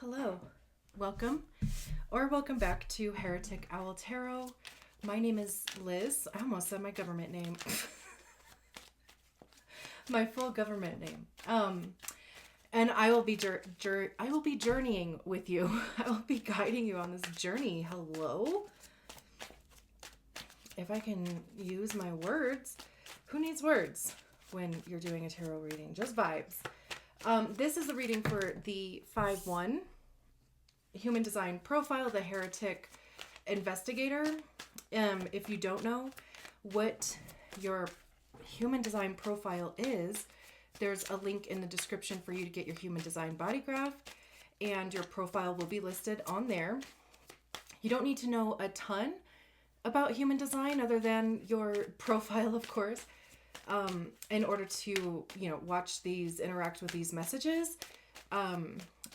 Hello, welcome or welcome back to Heretic Owl Tarot. My name is Liz. I almost said my government name. My full government name. And I will be journeying with you. I will be guiding you on this journey. Hello. If I can use my words. Who needs words when you're doing a tarot reading? Just vibes. This is a reading for the 5-1 human design profile, the Heretic investigator. If you don't know what your human design profile is, there's a link in the description for you to get your human design body graph, and your profile will be listed on there. You don't need to know a ton about human design other than your profile, of course, in order to, watch these, interact with these messages.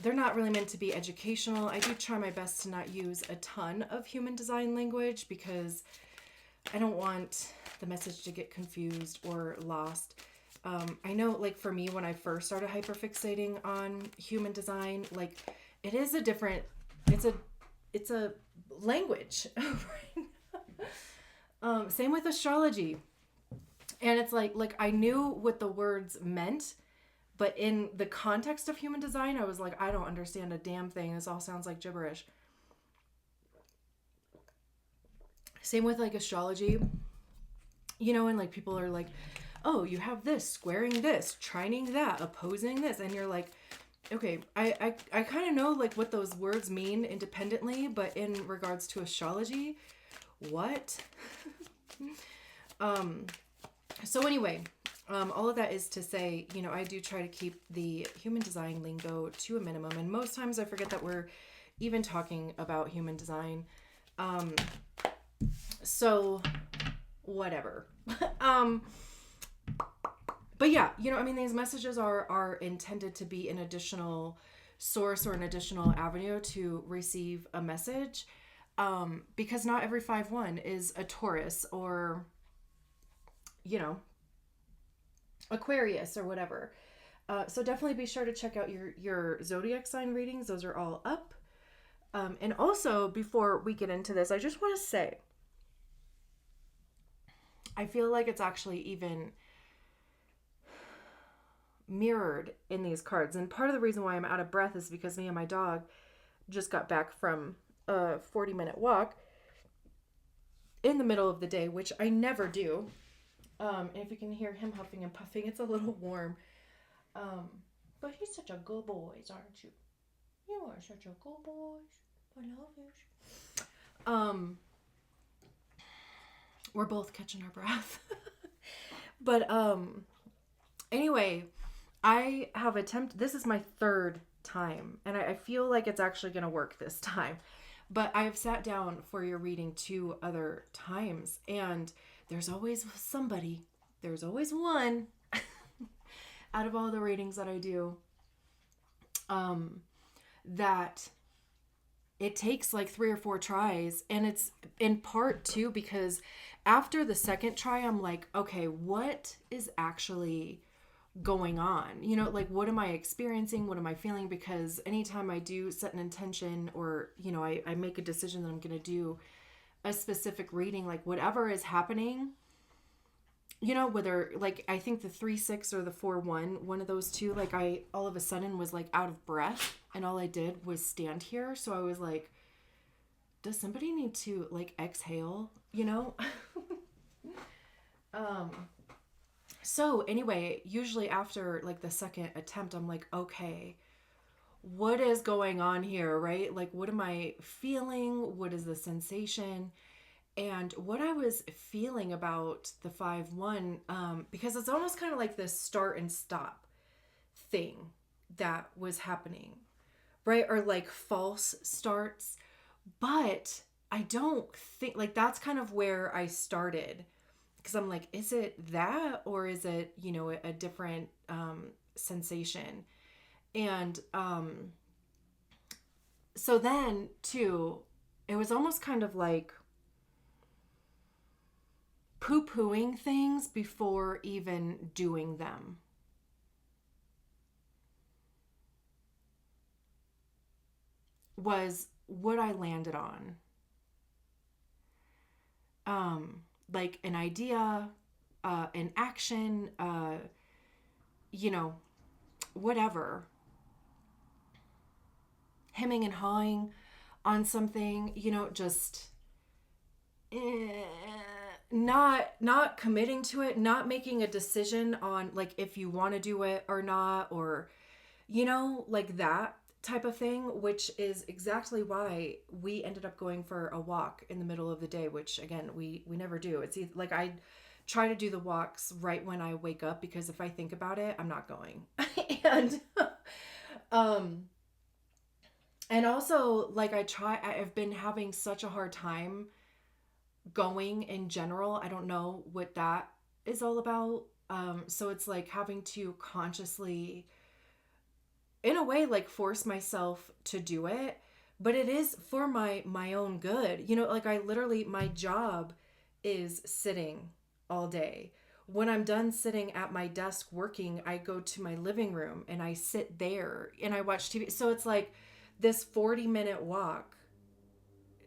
They're not really meant to be educational. I do try my best to not use a ton of human design language because I don't want the message to get confused or lost. I know, like, for me, when I first started hyperfixating on human design, like, it is a different, it's a language. Same with astrology. And it's like I knew what the words meant, but in the context of human design, I was like, I don't understand a damn thing. This all sounds like gibberish. Same with like astrology, and like people are like, oh, you have this, squaring this, trining that, opposing this. And you're like, okay, I kind of know like what those words mean independently, but in regards to astrology, what? So anyway, all of that is to say, I do try to keep the human design lingo to a minimum. And most times I forget that we're even talking about human design. So whatever. But yeah, these messages are intended to be an additional source or an additional avenue to receive a message. Because not every 5-1 is a Taurus or, Aquarius or whatever. So definitely be sure to check out your zodiac sign readings. Those are all up. And also, before we get into this, I just want to say, I feel like it's actually even mirrored in these cards. And part of the reason why I'm out of breath is because me and my dog just got back from a 40-minute walk in the middle of the day, which I never do. And if you can hear him huffing and puffing, it's a little warm. But he's such a good boy, aren't you? You are such a good boy. I love you. We're both catching our breath. But anyway, I have attempted, this is my third time, and I feel like it's actually going to work this time. But I've sat down for your reading 2 other times, and there's always somebody, there's always one out of all the readings that I do, that it takes like 3 or 4 tries. And it's in part too, because after the second try, I'm like, okay, what is actually going on? Like, what am I experiencing? What am I feeling? Because anytime I do set an intention or, I make a decision that I'm going to do a specific reading, like whatever is happening, whether like, I think the 3-6 or the 4-1, one of those two, like I all of a sudden was like out of breath and all I did was stand here. So I was like, does somebody need to like exhale, So anyway, usually after like the second attempt, I'm like, okay, what is going on here, right? Like, what am I feeling? What is the sensation? And what I was feeling about the 5-1, because it's almost kind of like this start and stop thing that was happening, right? Or like false starts. But I don't think, like, that's kind of where I started. Because I'm like, is it that, or is it, a different sensation? And so then, too, it was almost kind of like poo-pooing things before even doing them. was what I landed on. Like an idea, an action, you know, whatever. Hemming and hawing on something, you know, just not committing to it, not making a decision on like if you want to do it or not, or you know, like that type of thing, which is exactly why we ended up going for a walk in the middle of the day, which again we never do. It's like I try to do the walks right when I wake up, because if I think about it, I'm not going. And um and also like I've been having such a hard time going in general. I don't know what that is all about. So it's like having to consciously, in a way, like force myself to do it, but it is for my own good. You know, like I literally, my job is sitting all day. When I'm done sitting at my desk working, I go to my living room and I sit there and I watch TV. So it's like this 40-minute walk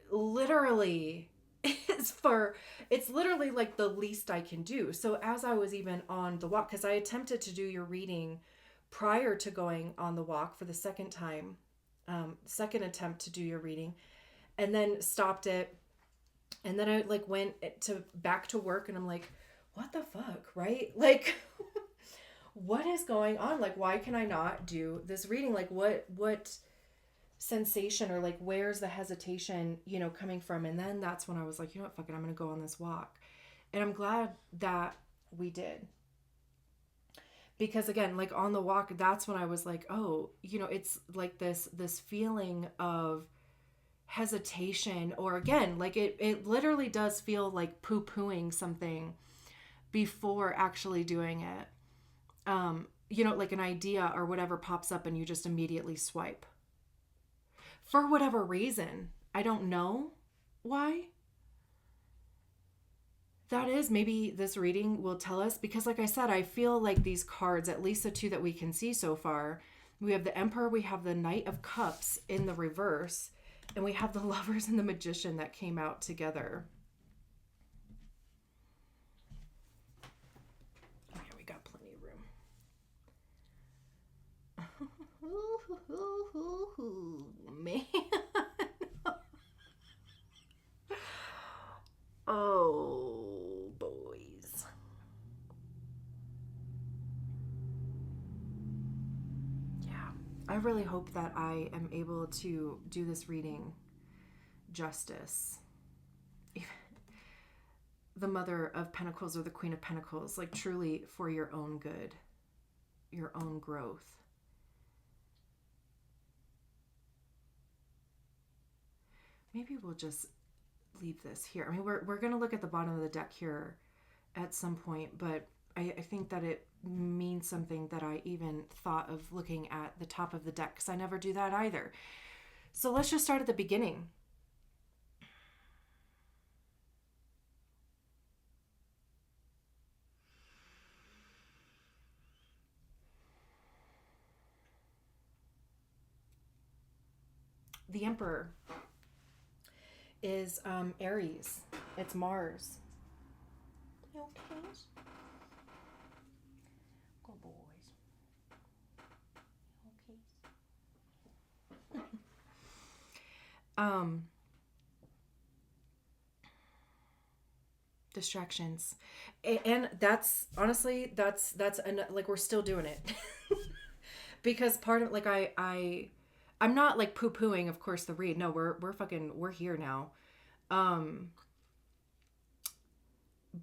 literally is for, it's literally like the least I can do. So as I was even on the walk, because I attempted to do your reading prior to going on the walk for the second time, second attempt to do your reading, and then stopped it. And then I like went to back to work and I'm like, what the fuck, right? Like, what is going on? Like, why can I not do this reading? Like, what sensation, or like where's the hesitation, you know, coming from? And then that's when I was like, you know what, fuck it, I'm gonna go on this walk. And I'm glad that we did, because again, like on the walk, that's when I was like, oh, you know, it's like this feeling of hesitation, or again, like it literally does feel like poo-pooing something before actually doing it. You know, like an idea or whatever pops up and you just immediately swipe for whatever reason. I don't know why that is. Maybe this reading will tell us, because like I said, I feel like these cards, at least the two that we can see so far, we have the Emperor, we have the Knight of Cups in the reverse, and we have the Lovers and the Magician that came out together. Okay, we got plenty of room. Man. Oh, boys. Yeah. I really hope that I am able to do this reading justice. The Mother of Pentacles or the Queen of Pentacles, like truly for your own good, your own growth. Maybe we'll just leave this here. I mean, we're going to look at the bottom of the deck here at some point, but I think that it means something that I even thought of looking at the top of the deck, because I never do that either. So let's just start at the beginning. The Emperor is Aries. It's Mars. Okay. Go boys. Okay. Distractions. And that's honestly, that's like we're still doing it. Because part of like I'm not like poo-pooing, of course, the read. No, we're here now.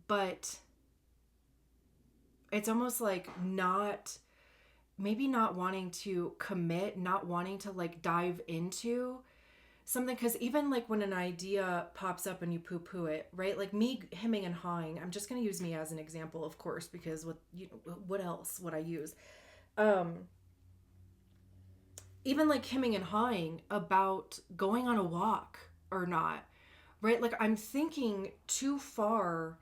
But it's almost like maybe not wanting to commit, not wanting to like dive into something, because even like when an idea pops up and you poo-poo it, right? Like me hemming and hawing, I'm just going to use me as an example, of course, because what else would I use? Even like hemming and hawing about going on a walk or not, right? Like I'm thinking too far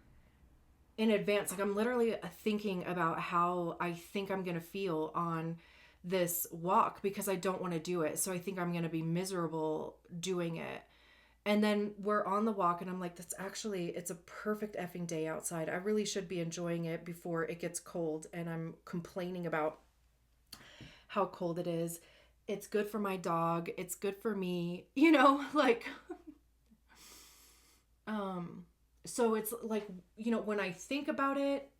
in advance. Like I'm literally thinking about how I think I'm going to feel on this walk because I don't want to do it. So I think I'm going to be miserable doing it. And then we're on the walk and I'm like, it's a perfect effing day outside. I really should be enjoying it before it gets cold. And I'm complaining about how cold it is. It's good for my dog. It's good for me, like, so it's like, when I think about it,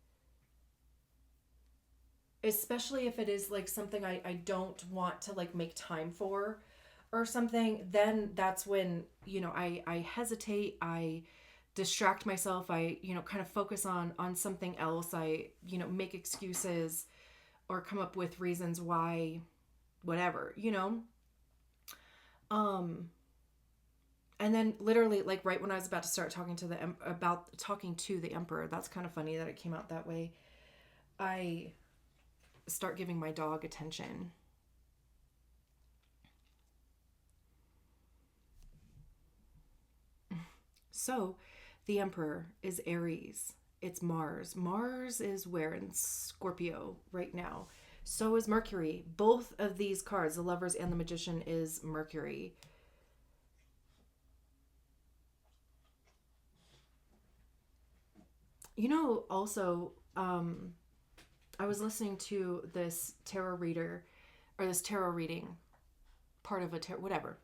especially if it is like something I don't want to like make time for or something, then that's when, I hesitate, I distract myself, I, kind of focus on something else. I, make excuses or come up with reasons why, whatever, and then literally like right when I was about to start talking to the emperor, that's kind of funny that it came out that way. I start giving my dog attention. So the emperor is Aries. It's Mars. Mars is where? In Scorpio right now. So is Mercury. Both of these cards, the Lovers and the Magician, is Mercury. Also, I was listening to this tarot reader, or this tarot reading, part of a tarot, whatever.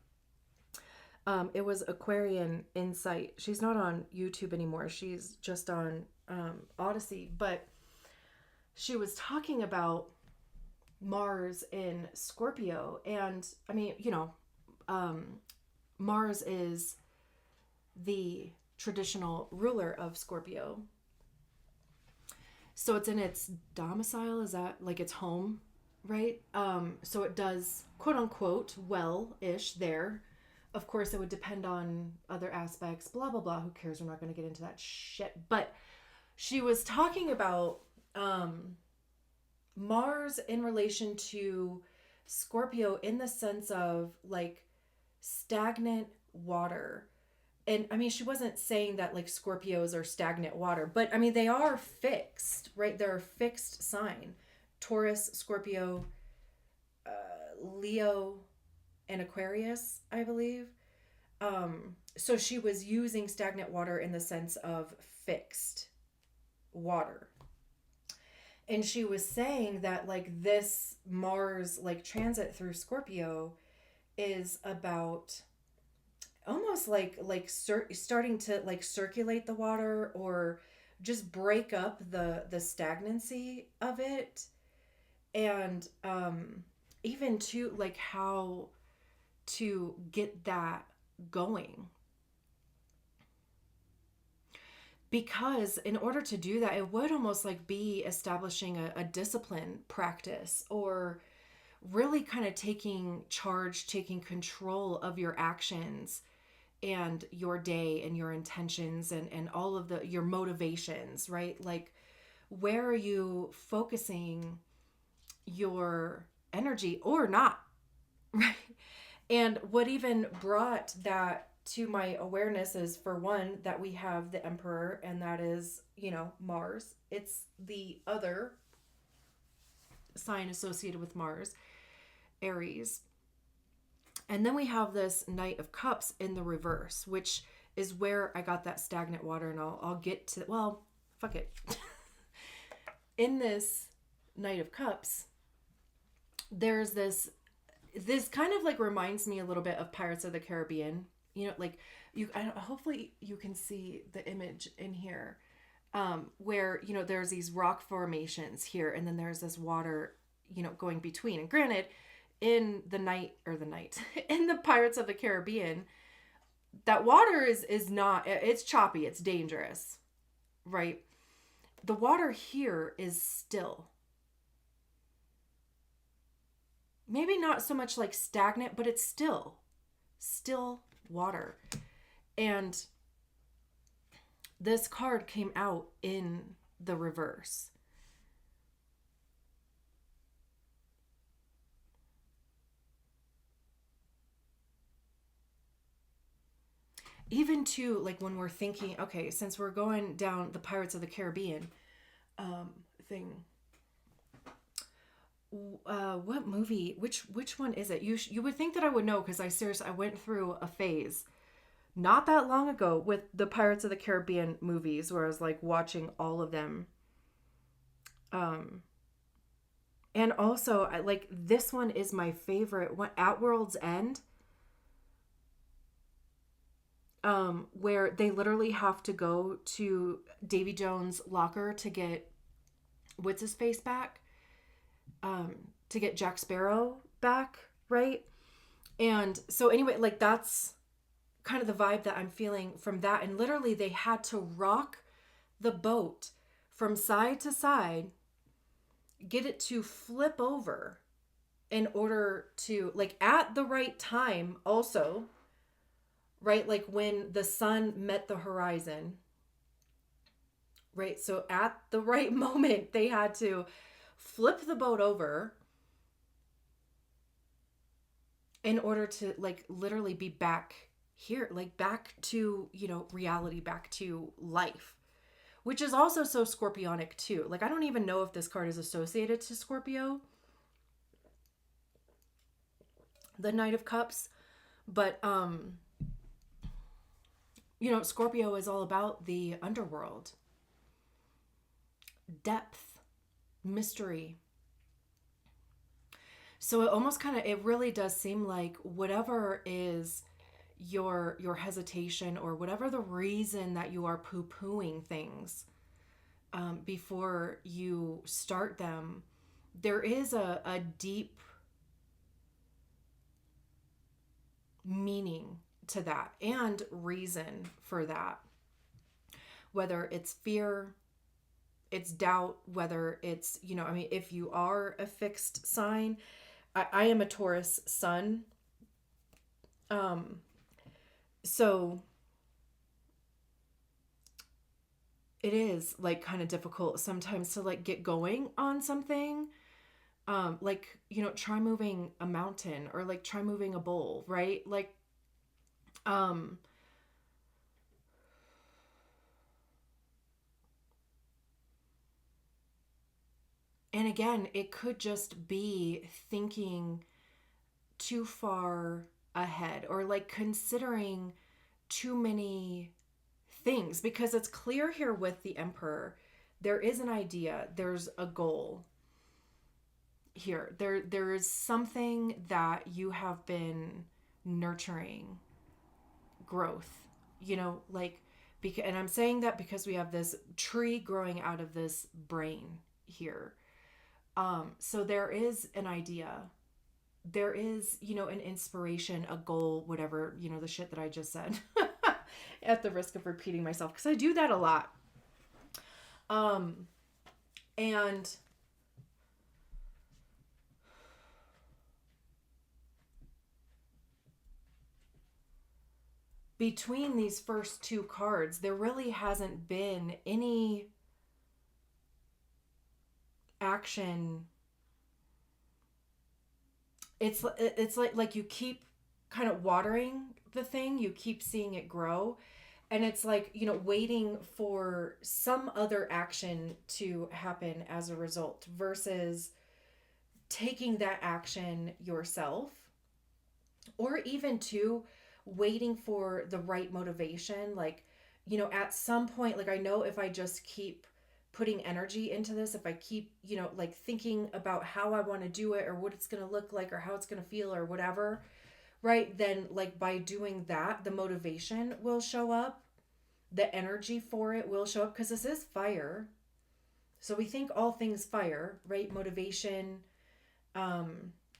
It was Aquarian Insight. She's not on YouTube anymore. She's just on Odyssey. But she was talking about Mars in Scorpio. And I mean, Mars is the traditional ruler of Scorpio. So it's in its domicile. Is that like its home, right? So it does quote unquote well-ish there. Of course, it would depend on other aspects, blah, blah, blah. Who cares? We're not going to get into that shit. But she was talking about Mars in relation to Scorpio in the sense of like stagnant water. And I mean, she wasn't saying that like Scorpios are stagnant water, but I mean, they are fixed, right? They're a fixed sign. Taurus, Scorpio, Leo, and Aquarius, I believe. So she was using stagnant water in the sense of fixed water. And she was saying that like this Mars like transit through Scorpio is about almost like starting to like circulate the water or just break up the stagnancy of it. And even to like how to get that going, because in order to do that, it would almost like be establishing a discipline practice, or really kind of taking charge, taking control of your actions and your day and your intentions and all of your motivations, right? Like, where are you focusing your energy or not, right? And what even brought that to my awareness is, for one, that we have the Emperor, and that is, Mars. It's the other sign associated with Mars, Aries. And then we have this Knight of Cups in the reverse, which is where I got that stagnant water, and I'll get to, well, fuck it. In this Knight of Cups, there's this kind of like reminds me a little bit of Pirates of the Caribbean. Like hopefully you can see the image in here, where, there's these rock formations here, and then there's this water, going between. And granted, in the in the Pirates of the Caribbean, that water is not, it's choppy, it's dangerous, right? The water here is still. Maybe not so much like stagnant, but it's still water. And this card came out in the reverse. Even to like when we're thinking, okay, since we're going down the Pirates of the Caribbean thing, What movie? Which one is it? You would think that I would know, because I went through a phase not that long ago with the Pirates of the Caribbean movies where I was like watching all of them. Um, and also I like this one is my favorite one, At World's End. Where they literally have to go to Davy Jones' locker to get what's his face back, to get Jack Sparrow back, right? And so anyway, like that's kind of the vibe that I'm feeling from that. And literally they had to rock the boat from side to side, get it to flip over in order to, like, at the right time also, right? Like when the sun met the horizon, right? So at the right moment, they had to flip the boat over in order to, like, literally be back here, like back to, reality, back to life, which is also so Scorpionic too. Like, I don't even know if this card is associated to Scorpio, the Knight of Cups, but, Scorpio is all about the underworld, depth, mystery. So it really does seem like whatever is your hesitation, or whatever the reason that you are poo-pooing things before you start them, there is a deep meaning to that and reason for that. Whether it's fear, it's doubt, whether it's, if you are a fixed sign, I am a Taurus sun. So it is like kind of difficult sometimes to like get going on something. Like, try moving a mountain, or like try moving a bowl, right? Like, and again, it could just be thinking too far ahead, or like considering too many things, because it's clear here with the Emperor, there is an idea, there's a goal here. There is something that you have been nurturing, growth, like, because, and I'm saying that because we have this tree growing out of this brain here. So there is an idea, there is, an inspiration, a goal, whatever, the shit that I just said, at the risk of repeating myself, because I do that a lot. And between these first two cards, there really hasn't been any action. It's like you keep kind of watering the thing, you keep seeing it grow, and it's like, waiting for some other action to happen as a result, versus taking that action yourself, or even to waiting for the right motivation. Like, at some point, like, I know if I just keep putting energy into this, if I keep, like thinking about how I want to do it, or what it's going to look like, or how it's going to feel, or whatever, right? Then, like, by doing that, the motivation will show up, the energy for it will show up, because this is fire. So we think all things fire, right? Motivation,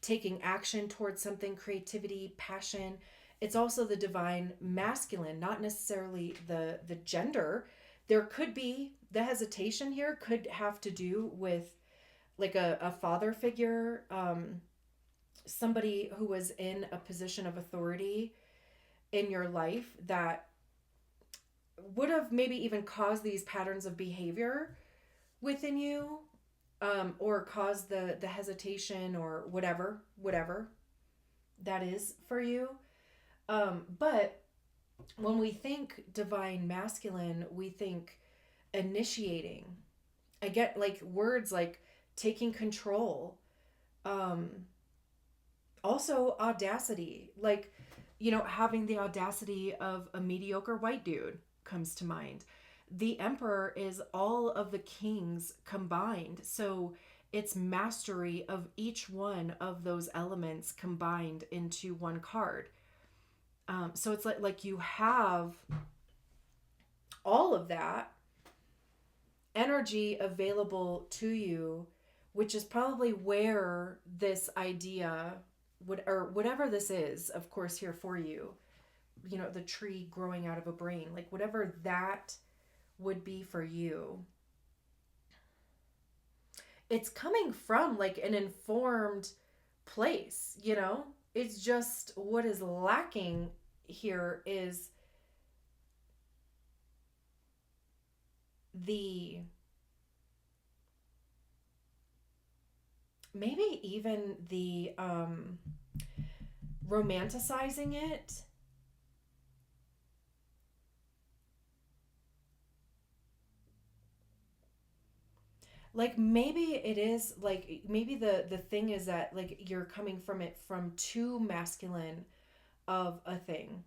taking action towards something, creativity, passion. It's also the divine masculine, not necessarily the gender. There could be, the hesitation here could have to do with like a father figure, somebody who was in a position of authority in your life that would have maybe even caused these patterns of behavior within you, or caused the hesitation, or whatever that is for you. But when we think divine masculine, we think initiating. I get like words like taking control, Also audacity, like, having the audacity of a mediocre white dude comes to mind. The Emperor is all of the kings combined. So it's mastery of each one of those elements combined into one card. So it's like you have all of that energy available to you, which is probably where this idea would, or whatever this is, of course, here for you, the tree growing out of a brain, like whatever that would be for you. It's coming from like an informed place, It's just what is lacking here is the maybe even the romanticizing it. Like maybe it is like maybe the thing is that like you're coming from it from too masculine of a thing.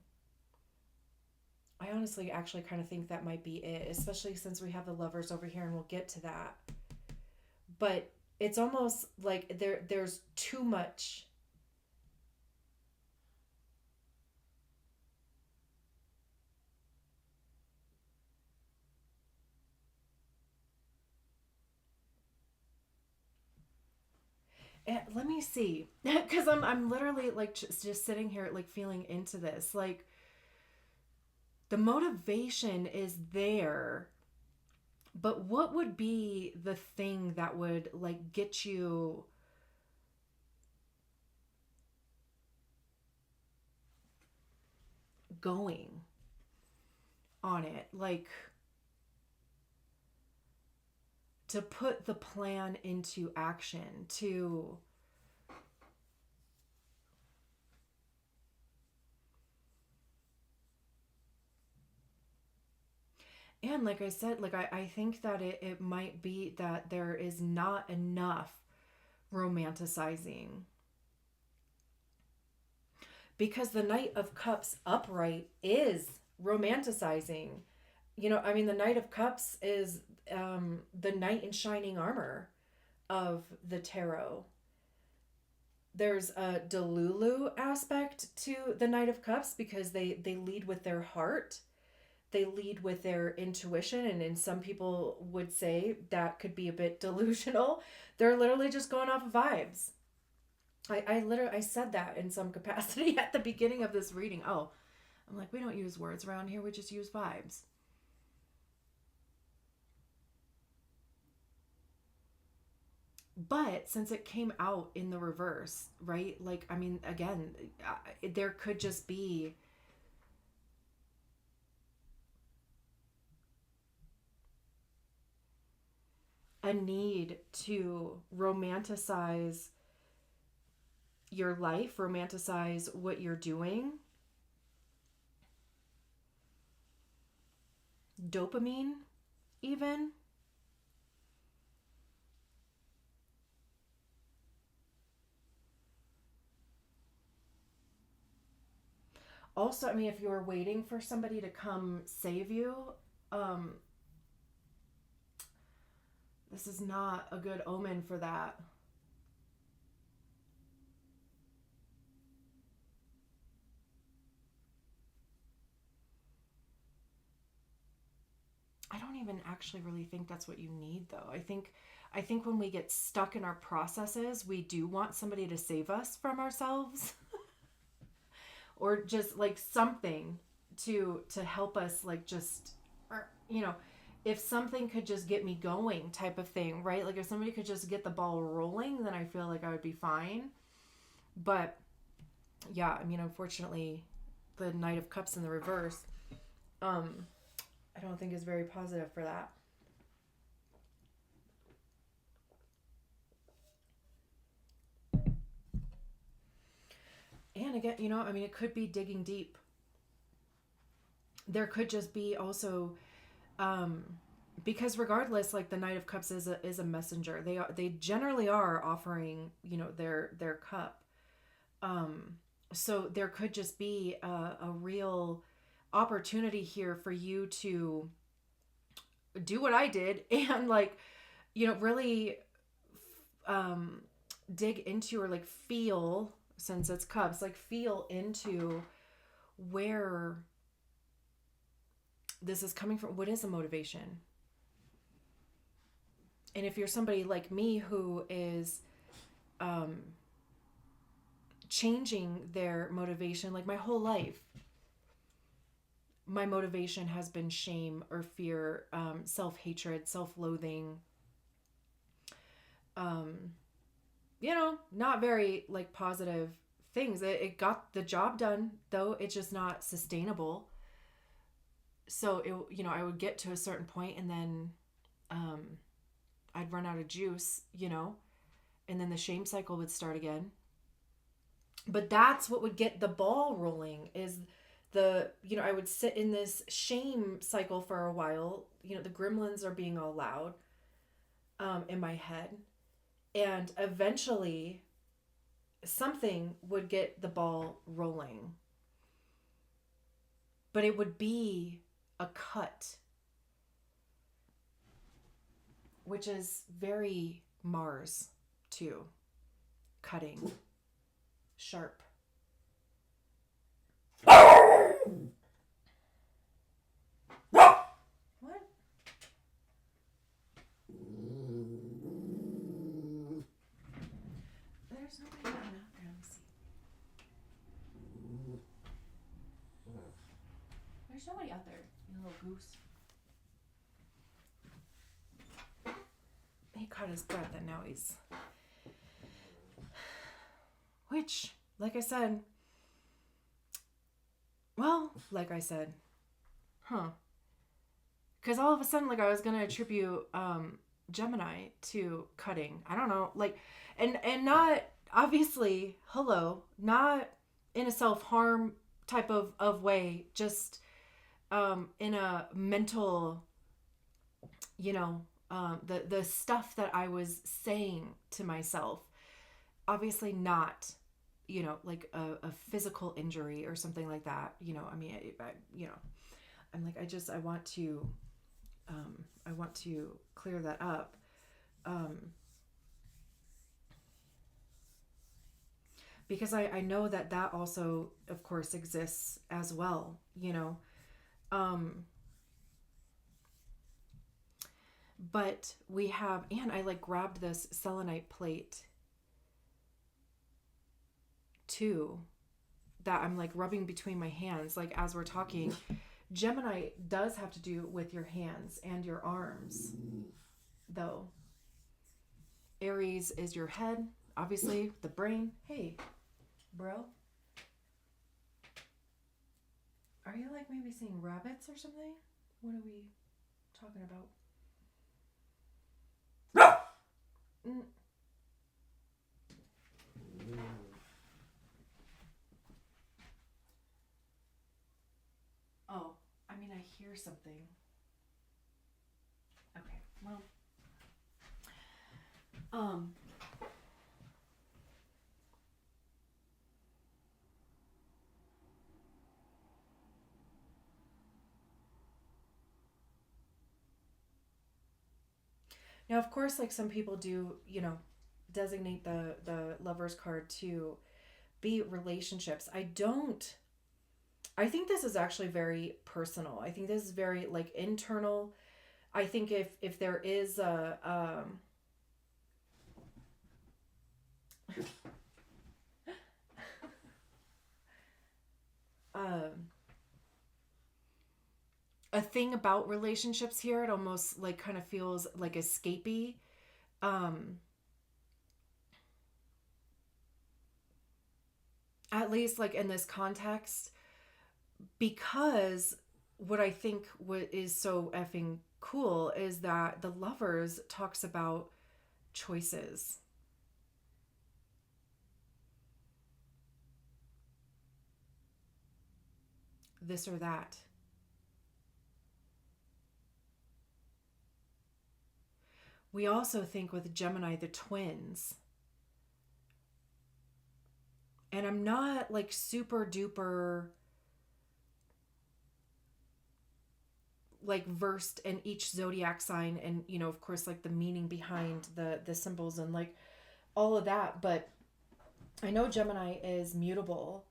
I honestly actually kind of think that might be it, especially since we have the Lovers over here and we'll get to that. But it's almost like there's too much. Let me see, because I'm literally like just sitting here like feeling into this. Like the motivation is there, but what would be the thing that would like get you going on it? Like to put the plan into action, to and like I said, like I think that it might be that there is not enough romanticizing, because the Knight of Cups upright is romanticizing. I mean, the Knight of Cups is the knight in shining armor of the tarot. There's a Delulu aspect to the Knight of Cups because they lead with their heart. They lead with their intuition, and some people would say that could be a bit delusional. They're literally just going off of vibes. I said that in some capacity at the beginning of this reading. Oh, I'm like, we don't use words around here, we just use vibes. But since it came out in the reverse, right? Like, I mean, again, there could just be a need to romanticize your life, romanticize what you're doing. Dopamine, even. Also, I mean, if you're waiting for somebody to come save you, um, this is not a good omen for that. I don't even actually really think that's what you need, though. I think when we get stuck in our processes, we do want somebody to save us from ourselves or just like something to help us, like just, or, if something could just get me going type of thing, right? Like if somebody could just get the ball rolling, then I feel like I would be fine. But yeah, I mean, unfortunately, the Knight of Cups in the reverse, um, I don't think is very positive for that. And again, I mean, it could be digging deep. There could just be also because regardless, like the Knight of Cups is a messenger. They generally are offering, you know, their cup. So there could just be a real opportunity here for you to do what I did and like, you know, really dig into, or like feel, since it's cups, like feel into where this is coming from. What is the motivation? And if you're somebody like me who is changing their motivation, like my whole life, my motivation has been shame or fear, self-hatred, self-loathing, you know, not very like positive things. It got the job done, though it's just not sustainable. So it, you know, I would get to a certain point and then I'd run out of juice, you know, and then the shame cycle would start again. But that's what would get the ball rolling, is the, you know, I would sit in this shame cycle for a while. You know, the gremlins are being all loud in my head. And eventually something would get the ball rolling. But it would be a cut, which is very Mars too. Cutting. Sharp. What? There's nobody out there. Let me see. There's nobody out there, you little goose. He caught his breath and now he's... Which, like I said... Well, like I said... Huh. Because all of a sudden, like, I was going to attribute Gemini to cutting. I don't know. Like, and not... Obviously, hello. Not in a self-harm type of way. Just in a mental... You know... the stuff that I was saying to myself, obviously not, you know, like a physical injury or something like that. You know, I mean, you know, I'm like, I want to clear that up. Because I know that also, of course, exists as well, you know. But we have, and I like grabbed this selenite plate too, that I'm like rubbing between my hands, like as we're talking. Gemini does have to do with your hands and your arms, though. Aries is your head, obviously, the brain. Hey, bro. Are you like maybe seeing rabbits or something? What are we talking about? Oh, I mean, I hear something. Okay, well. Now, of course, like some people do, you know, designate the Lover's card to be relationships. I think this is actually very personal. I think this is very like internal. I think if there is a thing about relationships here, it almost like kind of feels like escapey. At least like in this context, because what I think what is so effing cool is that the Lovers talks about choices. This or that. we also think with Gemini, the twins. And I'm not like super duper like versed in each zodiac sign and, you know, of course, like the meaning behind the symbols and like all of that. But I know Gemini is mutable.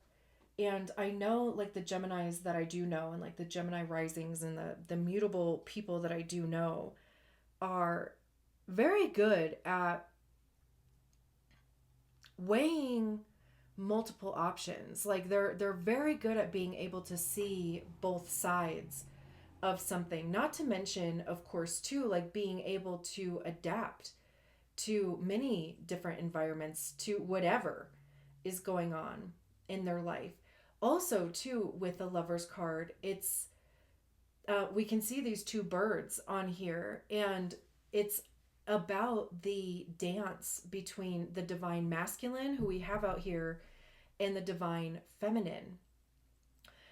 And I know like the Geminis that I do know and like the Gemini risings and the mutable people that I do know are very good at weighing multiple options. Like they're very good at being able to see both sides of something. Not to mention, of course, too, like being able to adapt to many different environments, to whatever is going on in their life. Also, too, with the Lover's card, it's we can see these two birds on here, and it's about the dance between the divine masculine, who we have out here, and the divine feminine.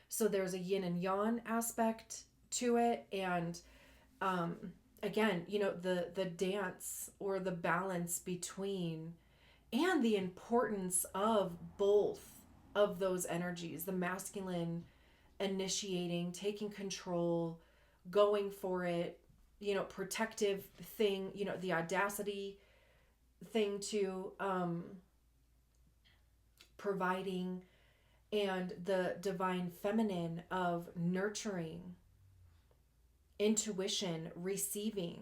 So there's a yin and yang aspect to it, and um, again, you know, the dance or the balance between, and the importance of both of those energies, the masculine initiating, taking control, going for it, you know, protective thing, you know, the audacity thing to providing, and the divine feminine of nurturing, intuition, receiving,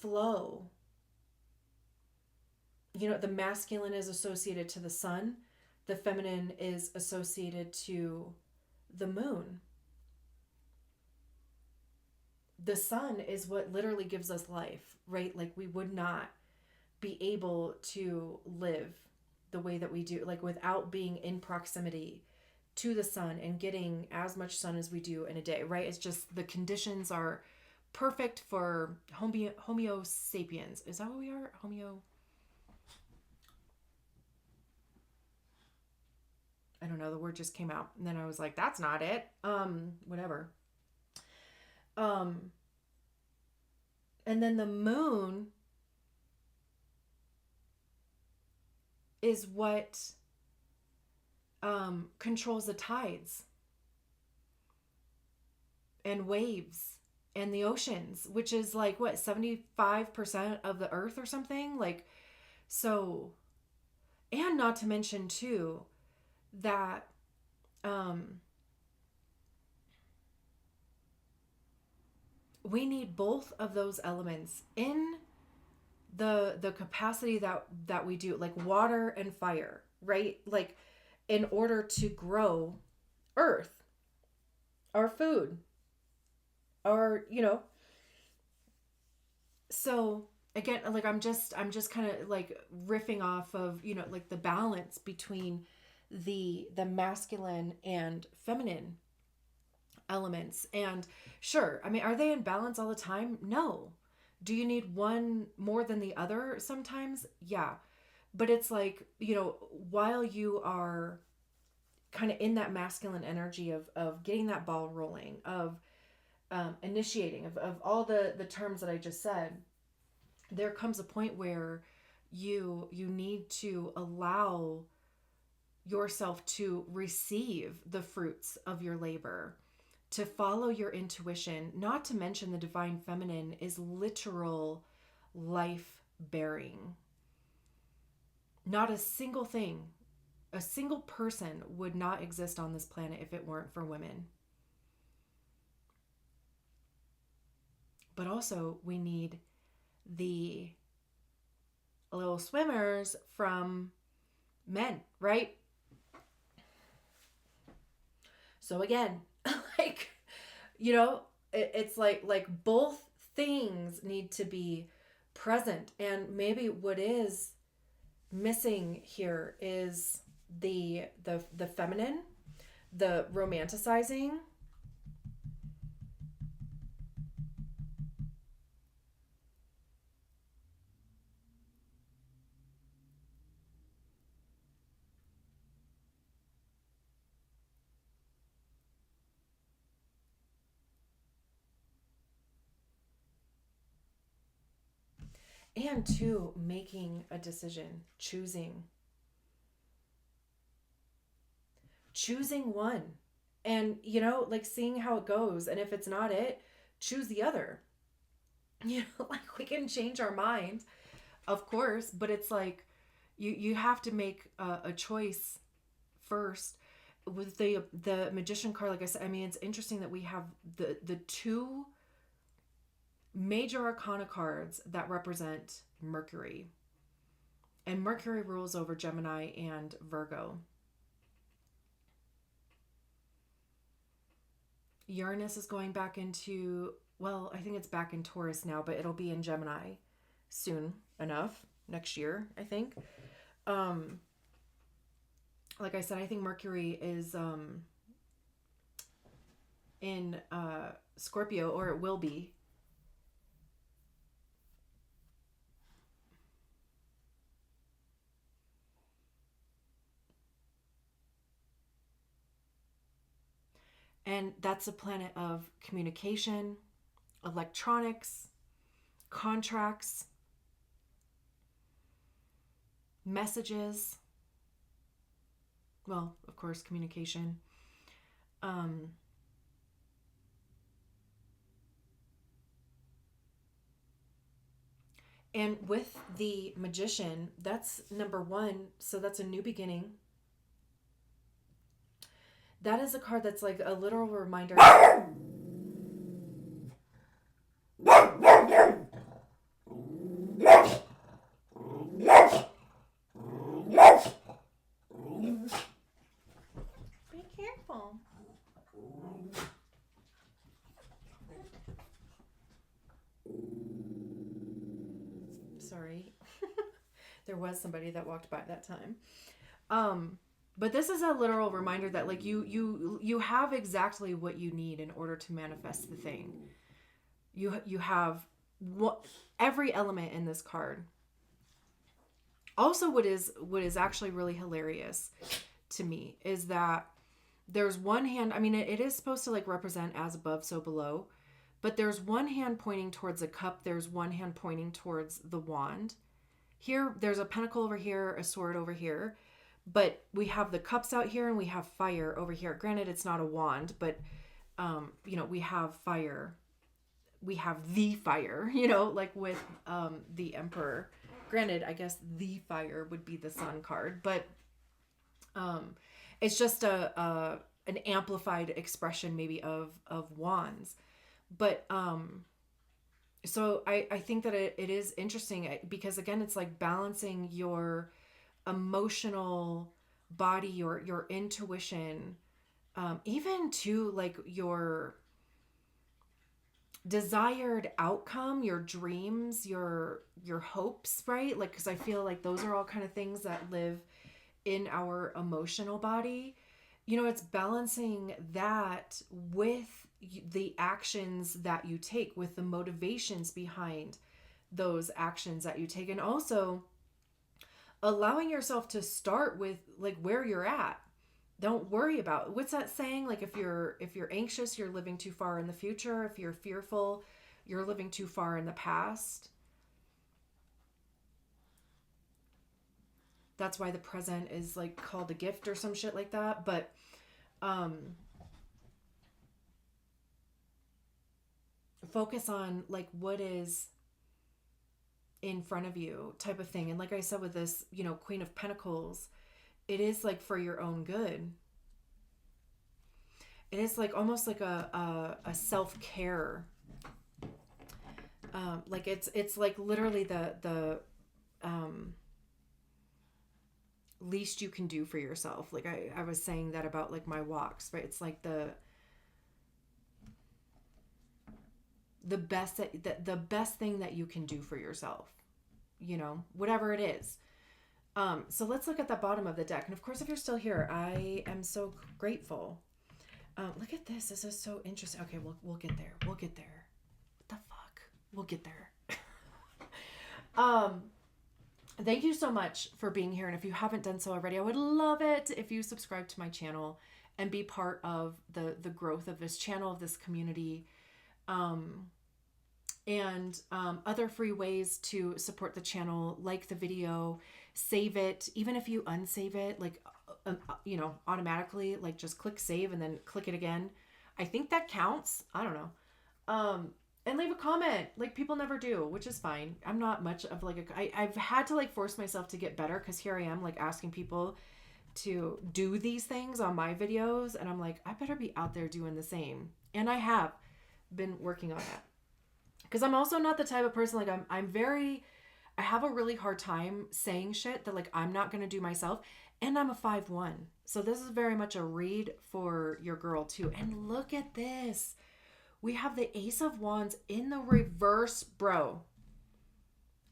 flow. You know, the masculine is associated to the sun, the feminine is associated to the moon. The sun is what literally gives us life, right? Like we would not be able to live the way that we do, like without being in proximity to the sun and getting as much sun as we do in a day, right? It's just the conditions are perfect for Homo sapiens. Is that what we are? I don't know, the word just came out. And then I was like, that's not it. Whatever. And then the moon is what controls the tides and waves and the oceans, which is like what, 75% of the earth or something? Like, so, and not to mention too, that we need both of those elements in the capacity that we do, like water and fire, right? Like in order to grow earth, our food, our, you know. So again, like I'm just kind of like riffing off of, you know, like the balance between the masculine and feminine elements. And sure, I mean, are they in balance all the time? No. Do you need one more than the other sometimes? Yeah. But it's like, you know, while you are kind of in that masculine energy of getting that ball rolling, of initiating, of all the terms that I just said, there comes a point where you need to allow yourself to receive the fruits of your labor, to follow your intuition. Not to mention the divine feminine is literal life bearing. Not a single thing, a single person would not exist on this planet if it weren't for women. But also we need the little swimmers from men, right? So again, like, you know, it's like both things need to be present. And maybe what is missing here is the feminine, the romanticizing, And two, making a decision, choosing one. And, you know, like seeing how it goes. And if it's not it, choose the other. You know, like we can change our mind, of course, but it's like you have to make a choice first. With the Magician card, like I said, I mean, it's interesting that we have the two major arcana cards that represent Mercury. And Mercury rules over Gemini and Virgo. Uranus is going back into, well, I think it's back in Taurus now, but it'll be in Gemini soon enough, next year, I think. Like I said, I think Mercury is in Scorpio, or it will be. And that's a planet of communication, electronics, contracts, messages. Well, of course, communication. And with the Magician, that's number one. So that's a new beginning. That is a card that's like a literal reminder. Be careful. Sorry. There was somebody that walked by that time. But this is a literal reminder that like you have exactly what you need in order to manifest the thing. You have every element in this card. Also, what is actually really hilarious to me is that there's one hand, I mean, it is supposed to like represent as above, so below, but there's one hand pointing towards a cup. There's one hand pointing towards the wand. Here, there's a pentacle over here, a sword over here, but we have the cups out here and we have fire over here. Granted, it's not a wand, but, you know, we have fire. We have the fire, you know, like with the Emperor. Granted, I guess the fire would be the Sun card, but it's just an amplified expression maybe of wands. But so I think that it is interesting because again, it's like balancing your emotional body, your intuition, even to like your desired outcome, your dreams, your hopes, right? Like, because I feel like those are all kind of things that live in our emotional body. You know, it's balancing that with the actions that you take, with the motivations behind those actions that you take, and also allowing yourself to start with like where you're at. Don't worry about, what's that saying? Like if you're anxious, you're living too far in the future. If you're fearful, you're living too far in the past. That's why the present is like called a gift or some shit like that. But focus on like what is in front of you type of thing. And like I said with this, you know, Queen of Pentacles, it is like for your own good. It is like almost like a self-care. Like it's like literally the least you can do for yourself. Like I was saying that about like my walks, right? It's like the best the best thing that you can do for yourself, you know, whatever it is. So let's look at the bottom of the deck. And of course, if you're still here, I am so grateful. Look at this. This is so interesting. Okay, we'll get there. We'll get there. What the fuck? We'll get there. Thank you so much for being here. And if you haven't done so already, I would love it if you subscribe to my channel and be part of the growth of this channel, of this community. and other free ways to support the channel, like the video, save it, even if you unsave it, like, automatically, like just click save and then click it again. I think that counts. I don't know. And leave a comment, like people never do, which is fine. I'm not much of like I've had to like force myself to get better, because here I am like asking people to do these things on my videos, and I'm like, I better be out there doing the same. And I have been working on that, because I'm also not the type of person, like I have a really hard time saying shit that like I'm not going to do myself. And I'm a 5-1. So this is very much a read for your girl too. And look at this. We have the Ace of Wands in the reverse, bro.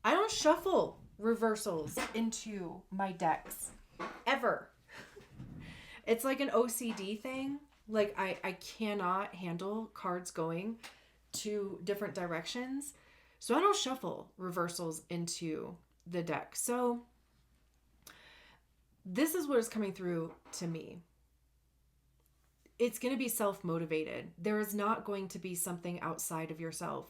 I don't shuffle reversals into my decks ever. It's like an OCD thing. Like I cannot handle cards going to different directions. So I don't shuffle reversals into the deck. So this is what is coming through to me. It's going to be self-motivated. There is not going to be something outside of yourself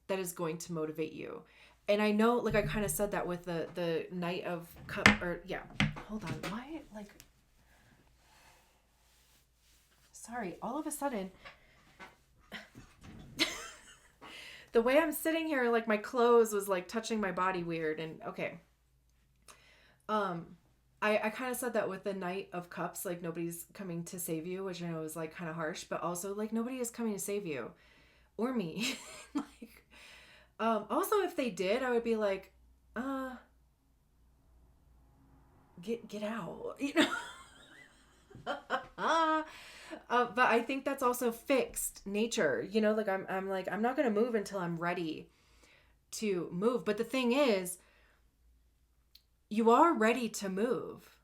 that is going to motivate you. And I know, like I kind of said that with the Knight of Cup, or yeah. Hold on. Why, like, sorry, all of a sudden, the way I'm sitting here, like my clothes was like touching my body weird. And okay. I kind of said that with the Knight of Cups, like nobody's coming to save you, which I know is like kind of harsh, but also like nobody is coming to save you or me. Like, also if they did, I would be like, get out, you know? But I think that's also fixed nature, you know, like I'm like, I'm not going to move until I'm ready to move. But the thing is, you are ready to move.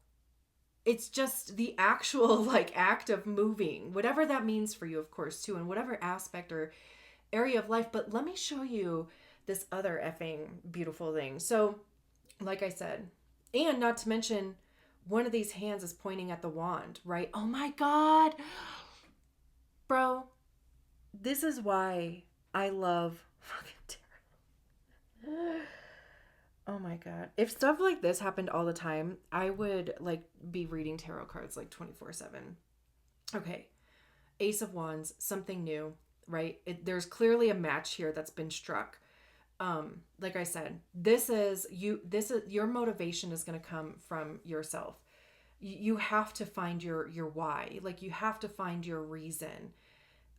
It's just the actual like act of moving, whatever that means for you, of course, too, in whatever aspect or area of life. But let me show you this other effing beautiful thing. So, like I said, and not to mention, one of these hands is pointing at the wand, right? Oh my God. Bro, this is why I love fucking tarot. Oh my God. If stuff like this happened all the time, I would like be reading tarot cards like 24/7. Okay. Ace of Wands, something new, right? There's clearly a match here that's been struck. Like I said, this is your motivation is going to come from yourself. You have to find your why. Like you have to find your reason.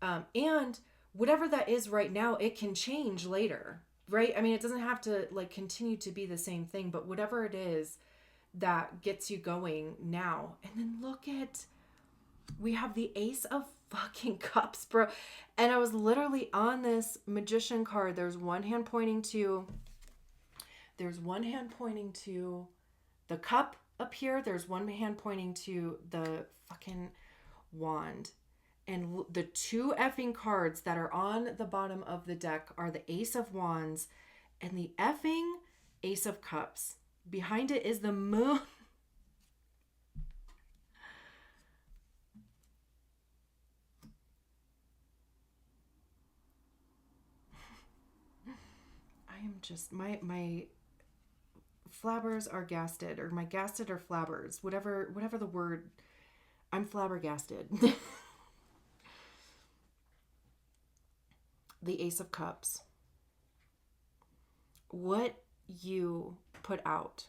And whatever that is right now, it can change later. Right? I mean, it doesn't have to like continue to be the same thing, but whatever it is that gets you going now. And then look at, we have the Ace of fucking Cups, bro. And I was literally on this Magician card. There's one hand pointing to the cup up here. There's one hand pointing to the fucking wand. And the two effing cards that are on the bottom of the deck are the Ace of Wands and the effing Ace of Cups. Behind it is the moon. I am just, my flabbers are gasted, or my gasted are flabbers. Whatever the word, I'm flabbergasted. The Ace of Cups. What you put out.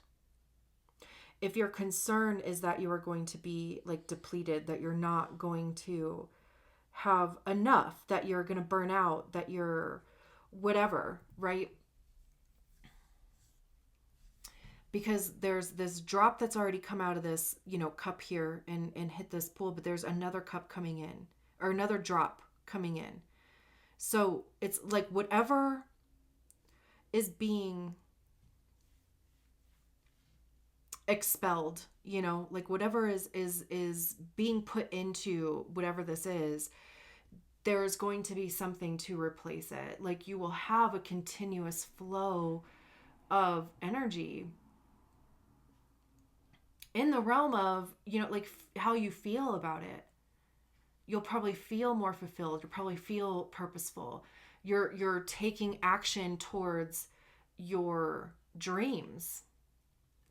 If your concern is that you are going to be like depleted, that you're not going to have enough, that you're going to burn out, that you're whatever, right? Because there's this drop that's already come out of this, cup here and hit this pool, but there's another cup coming in, or another drop coming in. So it's like whatever is being expelled, like whatever is being put into whatever this is, there's going to be something to replace it. Like you will have a continuous flow of energy in the realm of, like how you feel about it. You'll probably feel more fulfilled. You'll probably feel purposeful. You're taking action towards your dreams,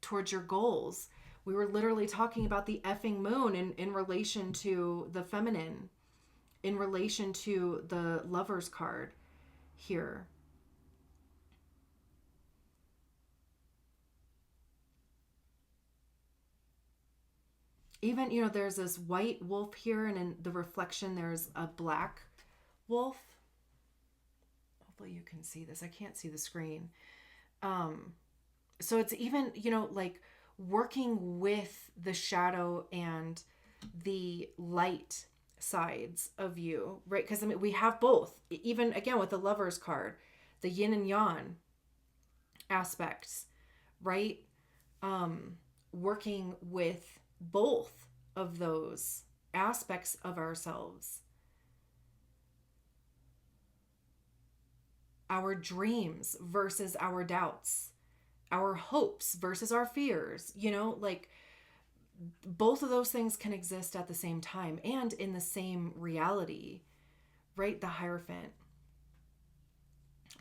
towards your goals. We were literally talking about the effing moon in relation to the feminine, in relation to the Lover's card here. Even, there's this white wolf here, and in the reflection, there's a black wolf. Hopefully you can see this. I can't see the screen. So it's even, like working with the shadow and the light sides of you, right? Because we have both. Even again with the Lover's card, the yin and yang aspects, right? Working with both of those aspects of ourselves. Our dreams versus our doubts, our hopes versus our fears, like both of those things can exist at the same time and in the same reality, right? The Hierophant,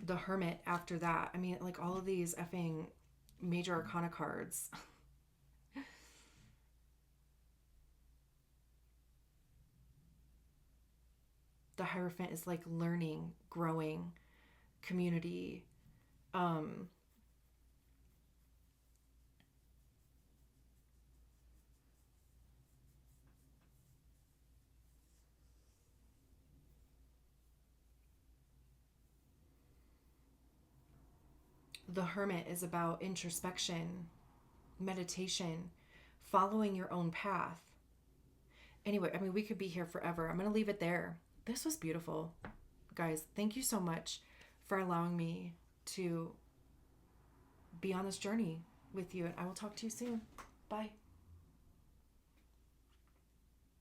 the Hermit after that. I mean, like all of these effing major arcana cards. The Hierophant is like learning, growing, community. The Hermit is about introspection, meditation, following your own path. Anyway, I mean, we could be here forever. I'm going to leave it there. This was beautiful. Guys, thank you so much for allowing me to be on this journey with you. And I will talk to you soon. Bye.